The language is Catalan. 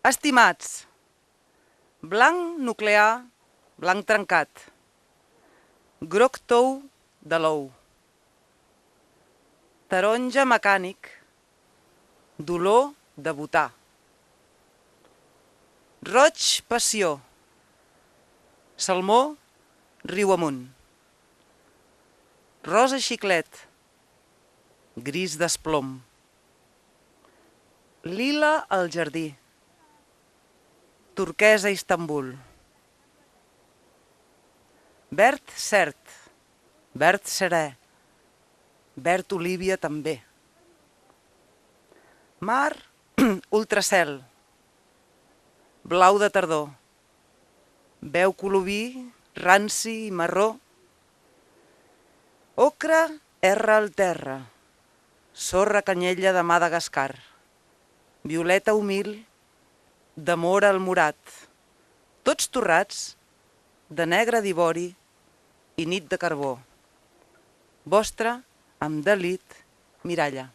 Estimats, blanc nuclear, blanc trencat, groc tou de l'ou, taronja mecànic, dolor de votar, roig passió, salmó riu amunt, rosa xiclet, gris desplom, lila al jardí, turquesa Istanbul, verd cert, verd serè, verd olívia també, mar ultracel, blau de tardor, veu colobí, ranci i marró, ocre erra al terra, sorra canyella de Madagascar, violeta humil, d'amor al morat, tots torrats de negre d'ivori i nit de carbó. Vostre, amb delit, miralla.